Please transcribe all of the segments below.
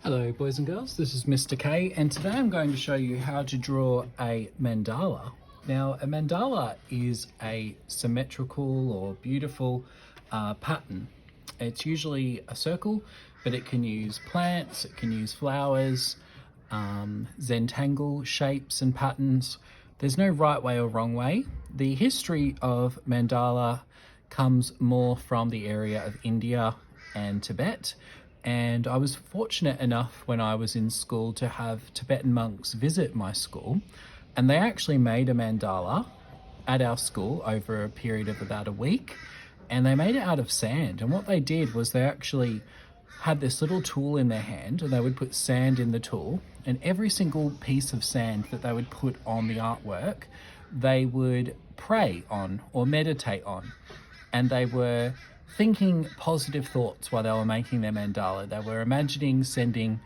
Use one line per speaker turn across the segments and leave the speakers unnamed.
Hello boys and girls, this is Mr. K, and today I'm going to show you how to draw a mandala. Now a mandala is a symmetrical or beautiful pattern. It's usually a circle, but it can use plants, it can use flowers, Zentangle shapes and patterns. There's no right way or wrong way. The history of mandala comes more from the area of India and Tibet. And I was fortunate enough when I was in school to have Tibetan monks visit my school, and they actually made a mandala at our school over a period of about a week, and they made it out of sand. And what they did was they actually had this little tool in their hand, and they would put sand in the tool, and every single piece of sand that they would put on the artwork, they would pray on or meditate on, and they were thinking positive thoughts while they were making their mandala. They were imagining sending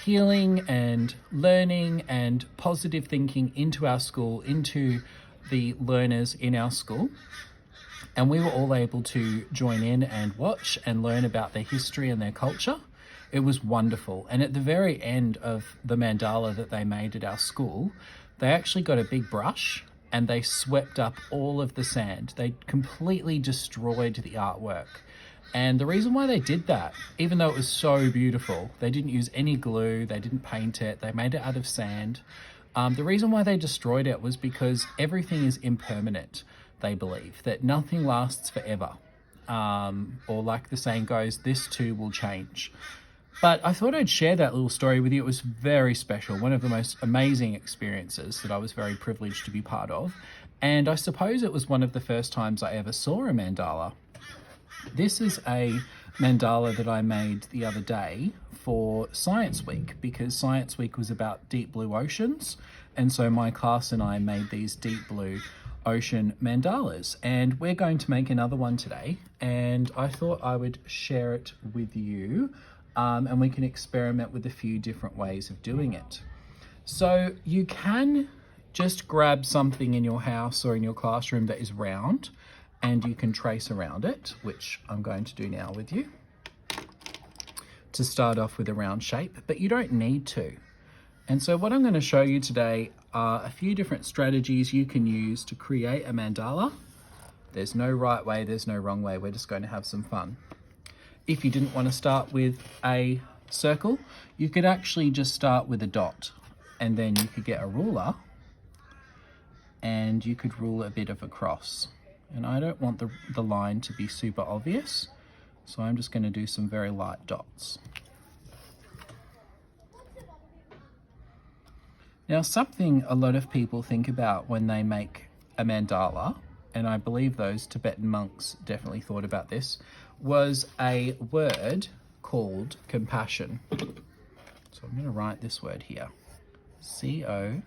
healing and learning and positive thinking into our school, into the learners in our school. And we were all able to join in and watch and learn about their history and their culture. It was wonderful. And at the very end of the mandala that they made at our school, they actually got a big brush and they swept up all of the sand. They completely destroyed the artwork. And the reason why they did that, even though it was so beautiful, they didn't use any glue, they didn't paint it, they made it out of sand. The reason why they destroyed it was because everything is impermanent, they believe, that nothing lasts forever. Or like the saying goes, this too will change. But I thought I'd share that little story with you. It was very special, one of the most amazing experiences that I was very privileged to be part of. And I suppose it was one of the first times I ever saw a mandala. This is a mandala that I made the other day for Science Week, because Science Week was about deep blue oceans. And so my class and I made these deep blue ocean mandalas, and we're going to make another one today. And I thought I would share it with you. And we can experiment with a few different ways of doing it. So you can just grab something in your house or in your classroom that is round, and you can trace around it, which I'm going to do now with you, to start off with a round shape, but you don't need to. And so what I'm going to show you today are a few different strategies you can use to create a mandala. There's no right way, there's no wrong way. We're just going to have some fun. If you didn't want to start with a circle, you could actually just start with a dot, and then you could get a ruler and you could rule a bit of a cross. And I don't want the line to be super obvious, so I'm just going to do some very light dots. Now, something a lot of people think about when they make a mandala, and I believe those Tibetan monks definitely thought about this, was a word called compassion. So I'm going to write this word here. C-O-M-P-A-S-S-I-O-N.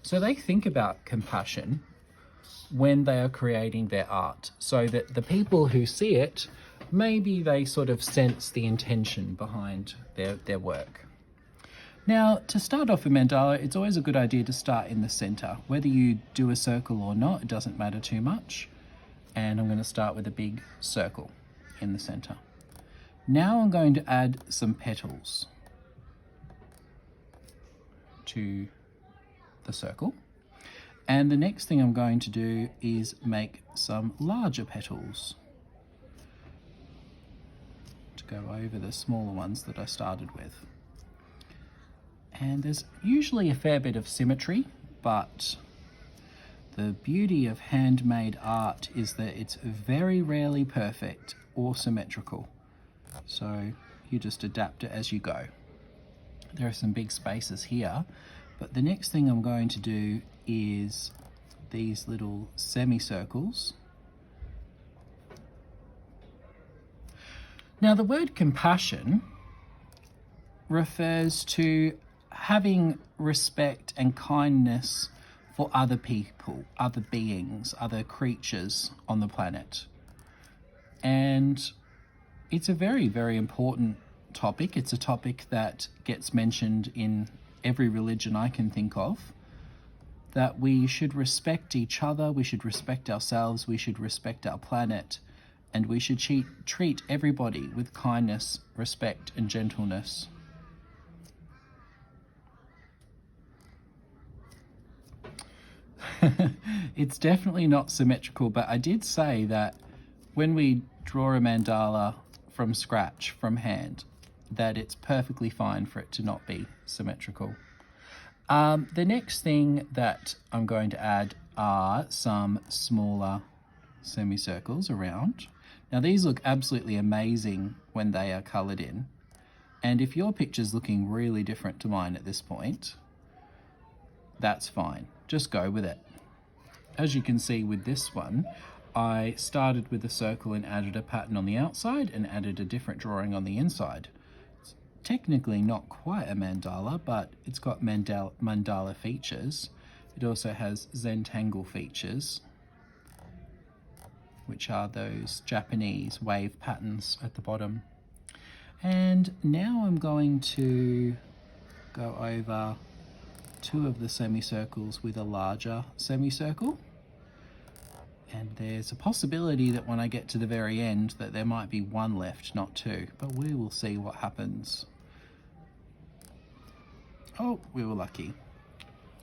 So they think about compassion when they are creating their art, so that the people who see it, maybe they sort of sense the intention behind their work. Now, to start off a mandala, it's always a good idea to start in the center. Whether you do a circle or not, it doesn't matter too much. And I'm going to start with a big circle in the center. Now I'm going to add some petals to the circle. And the next thing I'm going to do is make some larger petals to go over the smaller ones that I started with. And there's usually a fair bit of symmetry, but the beauty of handmade art is that it's very rarely perfect or symmetrical. So you just adapt it as you go. There are some big spaces here, but the next thing I'm going to do is these little semicircles. Now, the word compassion refers to having respect and kindness for other people, other beings, other creatures on the planet. And it's a very, very important topic. It's a topic that gets mentioned in every religion I can think of. that we should respect each other, we should respect ourselves, we should respect our planet, and we should treat everybody with kindness, respect, and gentleness. It's definitely not symmetrical, but I did say that when we draw a mandala from scratch, from hand, that it's perfectly fine for it to not be symmetrical. The next thing that I'm going to add are some smaller semicircles around. Now these look absolutely amazing when they are coloured in, and if your picture's looking really different to mine at this point, that's fine, just go with it. As you can see with this one, I started with a circle and added a pattern on the outside and added a different drawing on the inside. It's technically not quite a mandala, but it's got mandala features. It also has Zentangle features, which are those Japanese wave patterns at the bottom. And now I'm going to go over two of the semicircles with a larger semicircle. And there's a possibility that when I get to the very end that there might be one left, not two, but we will see what happens. Oh, we were lucky.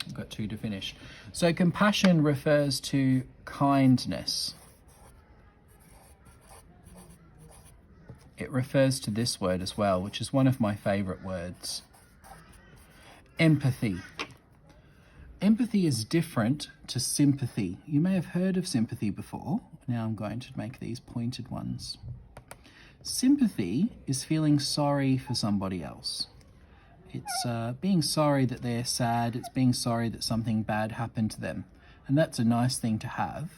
We've got two to finish. So compassion refers to kindness. It refers to this word as well, which is one of my favorite words. Empathy. Empathy is different to sympathy. You may have heard of sympathy before. Now I'm going to make these pointed ones. Sympathy is feeling sorry for somebody else. It's being sorry that they're sad. It's being sorry that something bad happened to them. And that's a nice thing to have.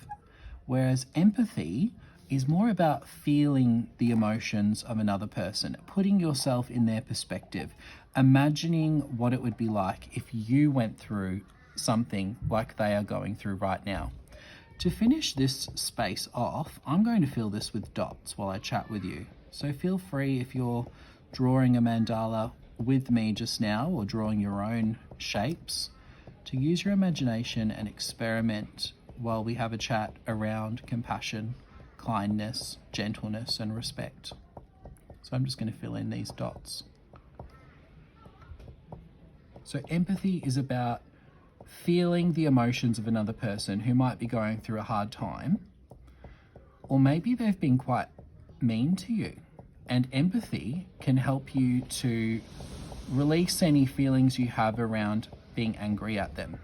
Whereas empathy is more about feeling the emotions of another person, putting yourself in their perspective, imagining what it would be like if you went through something like they are going through right now. To finish this space off, I'm going to fill this with dots while I chat with you. So feel free, if you're drawing a mandala with me just now or drawing your own shapes, to use your imagination and experiment while we have a chat around compassion, kindness, gentleness, and respect. So I'm just going to fill in these dots. So empathy is about feeling the emotions of another person who might be going through a hard time, or maybe they've been quite mean to you. And empathy can help you to release any feelings you have around being angry at them.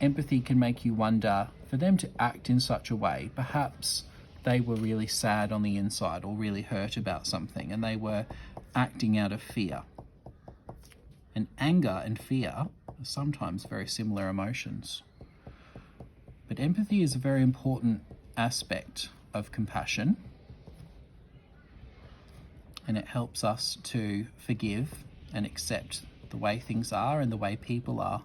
Empathy can make you wonder for them to act in such a way. Perhaps they were really sad on the inside or really hurt about something and they were acting out of fear. And anger and fear are sometimes very similar emotions. But empathy is a very important aspect of compassion, and it helps us to forgive and accept the way things are and the way people are.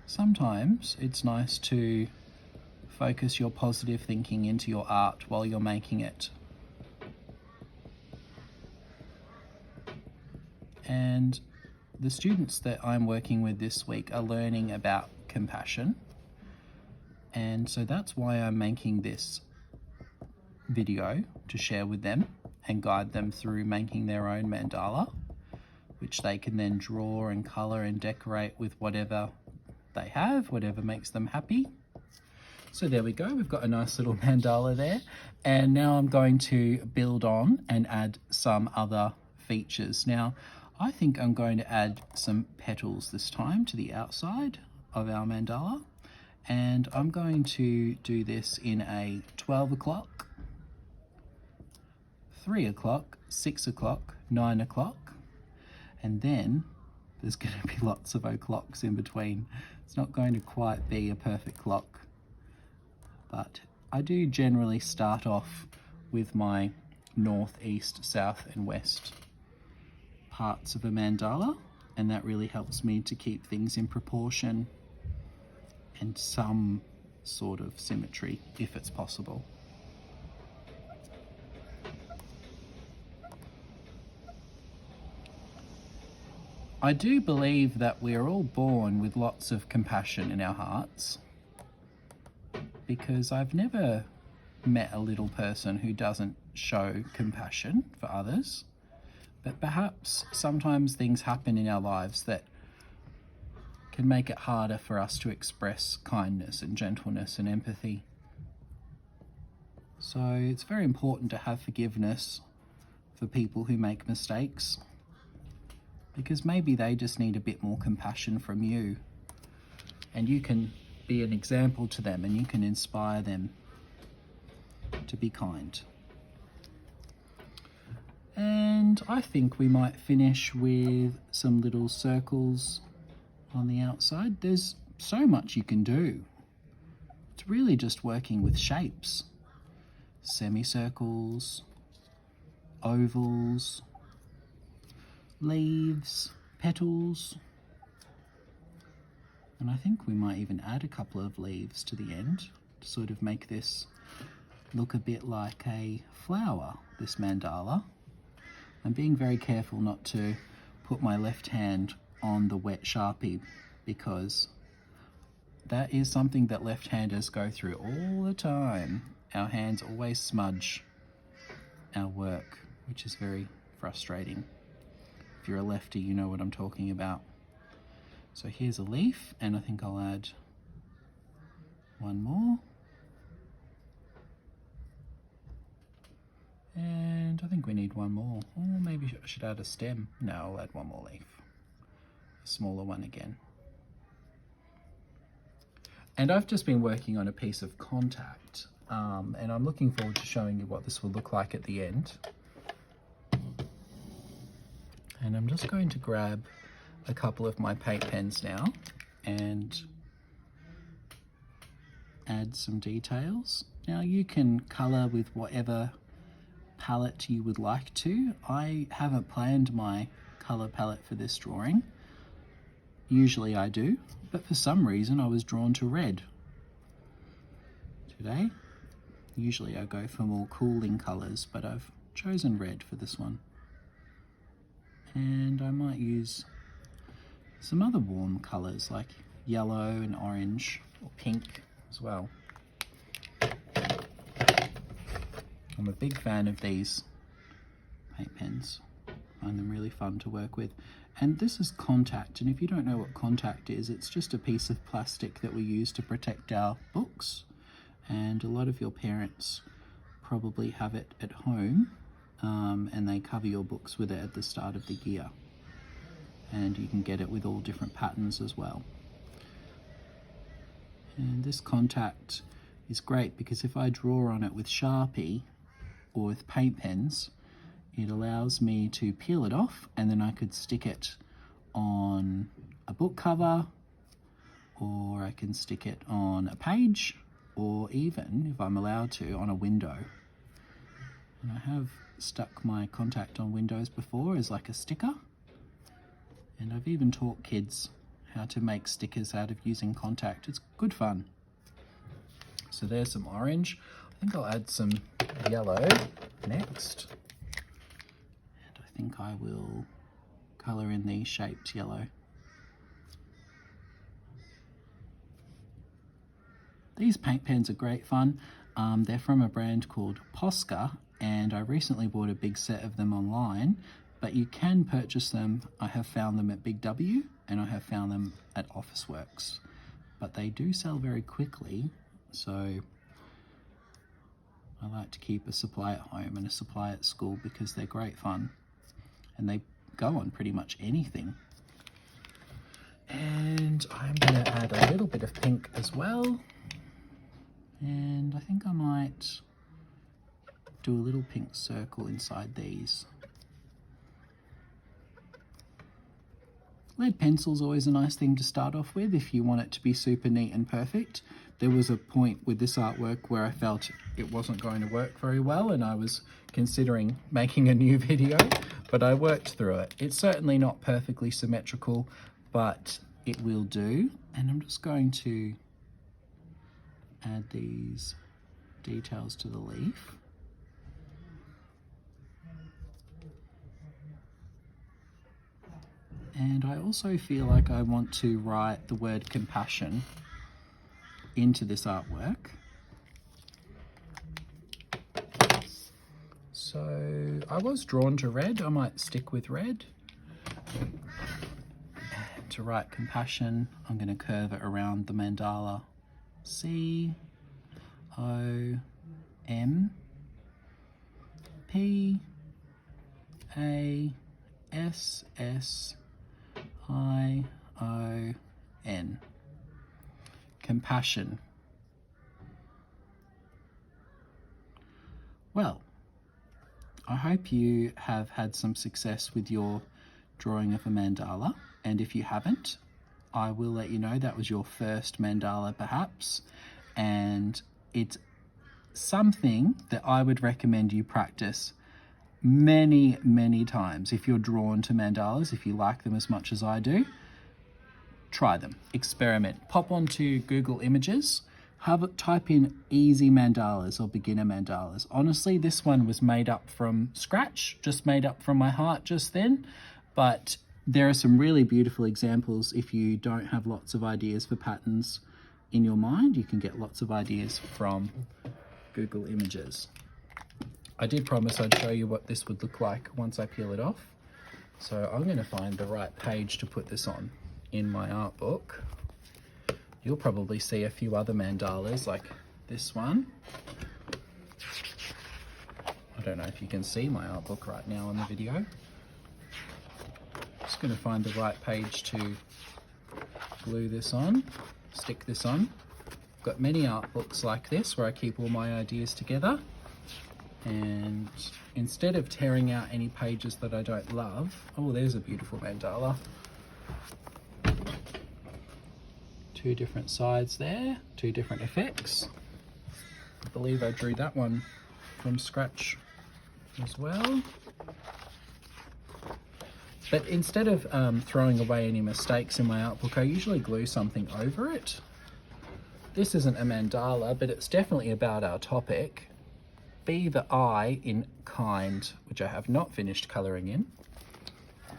Sometimes it's nice to focus your positive thinking into your art while you're making it. And the students that I'm working with this week are learning about compassion. And so that's why I'm making this video to share with them and guide them through making their own mandala, which they can then draw and colour and decorate with whatever they have, whatever makes them happy. So there we go, we've got a nice little mandala there. And now I'm going to build on and add some other features. Now, I think I'm going to add some petals this time to the outside of our mandala. And I'm going to do this in a 12 o'clock, 3 o'clock, 6 o'clock, 9 o'clock. And then there's going to be lots of o'clocks in between. It's not going to quite be a perfect clock. But I do generally start off with my north, east, south and west parts of a mandala, and that really helps me to keep things in proportion and some sort of symmetry if it's possible. I do believe that we're all born with lots of compassion in our hearts, because I've never met a little person who doesn't show compassion for others. But perhaps sometimes things happen in our lives that can make it harder for us to express kindness and gentleness and empathy. So it's very important to have forgiveness for people who make mistakes, because maybe they just need a bit more compassion from you, and you can be an example to them and you can inspire them to be kind. And I think we might finish with some little circles on the outside. There's so much you can do. It's really just working with shapes. Semicircles, ovals, leaves, petals. And I think we might even add a couple of leaves to the end to sort of make this look a bit like a flower, this mandala. I'm being very careful not to put my left hand on the wet Sharpie, because that is something that left-handers go through all the time. Our hands always smudge our work, which is very frustrating. If you're a lefty, you know what I'm talking about. So here's a leaf, and I think I'll add one more. And I think we need one more. Or maybe I should add a stem. No, I'll add one more leaf. A smaller one again. And I've just been working on a piece of contact, and I'm looking forward to showing you what this will look like at the end. And I'm just going to grab a couple of my paint pens now and add some details. Now you can colour with whatever palette you would like to. I haven't planned my colour palette for this drawing. Usually I do, but for some reason I was drawn to red today. Usually I go for more cooling colours, but I've chosen red for this one. And I might use some other warm colours like yellow and orange, or pink as well. I'm a big fan of these paint pens. I find them really fun to work with. And this is contact, and if you don't know what contact is, it's just a piece of plastic that we use to protect our books. And a lot of your parents probably have it at home, and they cover your books with it at the start of the year. And you can get it with all different patterns as well. And this contact is great because if I draw on it with Sharpie or with paint pens, it allows me to peel it off, and then I could stick it on a book cover, or I can stick it on a page, or even, if I'm allowed to, on a window. And I have stuck my contact on windows before as like a sticker. And I've even taught kids how to make stickers out of using contact. It's good fun. So there's some orange. I think I'll add some yellow next. And I think I will colour in these shaped yellow. These paint pens are great fun. They're from a brand called Posca, and I recently bought a big set of them online, but you can purchase them. I have found them at Big W, and I have found them at Officeworks, but they do sell very quickly, so I like to keep a supply at home and a supply at school because they're great fun, and they go on pretty much anything. And I'm going to add a little bit of pink as well. And I think I might do a little pink circle inside these. Lead pencil's always a nice thing to start off with if you want it to be super neat and perfect. There was a point with this artwork where I felt it wasn't going to work very well, and I was considering making a new video, but I worked through it. It's certainly not perfectly symmetrical, but it will do. And I'm just going to add these details to the leaf. And I also feel like I want to write the word compassion into this artwork. So I was drawn to red, I might stick with red. And to write compassion, I'm going to curve it around the mandala. C-O-M-P-A-S-S-I-O-N. Compassion. Well, I hope you have had some success with your drawing of a mandala, and if you haven't, I will let you know that was your first mandala perhaps, and it's something that I would recommend you practice many, many times. If you're drawn to mandalas, if you like them as much as I do, try them, experiment. Pop onto Google Images, type in easy mandalas or beginner mandalas. Honestly, this one was made up from scratch, just made up from my heart just then, but there are some really beautiful examples. If you don't have lots of ideas for patterns in your mind, you can get lots of ideas from Google Images. I did promise I'd show you what this would look like once I peel it off. So I'm going to find the right page to put this on in my art book. You'll probably see a few other mandalas like this one. I don't know if you can see my art book right now on the video. Just going to find the right page to glue this on, stick this on. I've got many art books like this where I keep all my ideas together, and instead of tearing out any pages that I don't love, oh, there's a beautiful mandala. Two different sides there, two different effects. I believe I drew that one from scratch as well. But instead of throwing away any mistakes in my art book, I usually glue something over it. This isn't a mandala, but it's definitely about our topic. Be the I in kind, which I have not finished colouring in,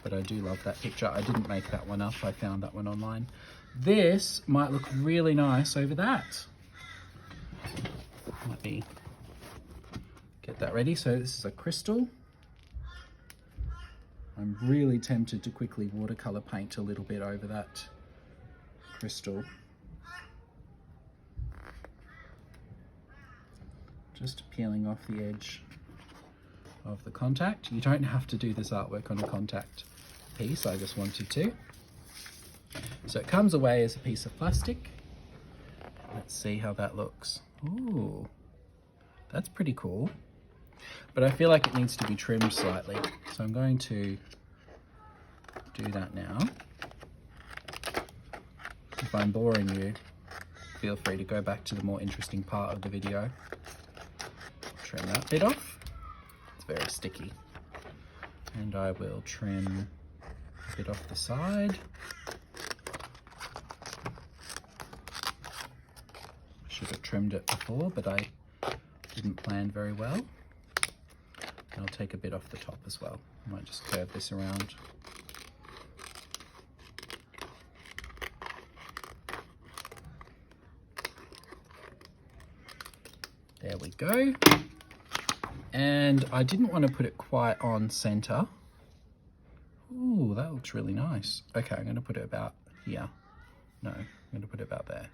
but I do love that picture. I didn't make that one up, I found that one online. This might look really nice over that. Let me get that ready. So this is a crystal. I'm really tempted to quickly watercolour paint a little bit over that crystal. Just peeling off the edge of the contact. You don't have to do this artwork on a contact piece, I just wanted to. So it comes away as a piece of plastic. Let's see how that looks. Ooh, that's pretty cool. But I feel like it needs to be trimmed slightly. So I'm going to do that now. If I'm boring you, feel free to go back to the more interesting part of the video. Trim that bit off. It's very sticky. And I will trim a bit off the side. I should have trimmed it before, but I didn't plan very well. I'll take a bit off the top as well. I might just curve this around. There we go. And I didn't want to put it quite on center. Ooh, that looks really nice. Okay, I'm going to put it about here. No, I'm going to put it about there.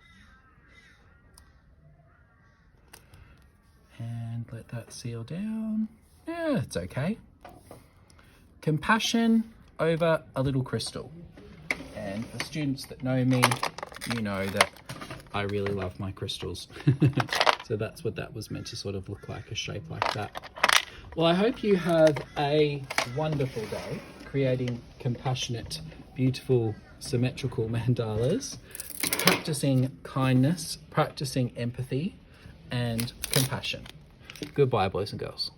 And let that seal down. Yeah, it's okay. Compassion over a little crystal. And for students that know me, you know that I really love my crystals. So that's what that was meant to sort of look like, a shape like that. Well, I hope you have a wonderful day creating compassionate, beautiful, symmetrical mandalas, practicing kindness, practicing empathy and compassion. Goodbye, boys and girls.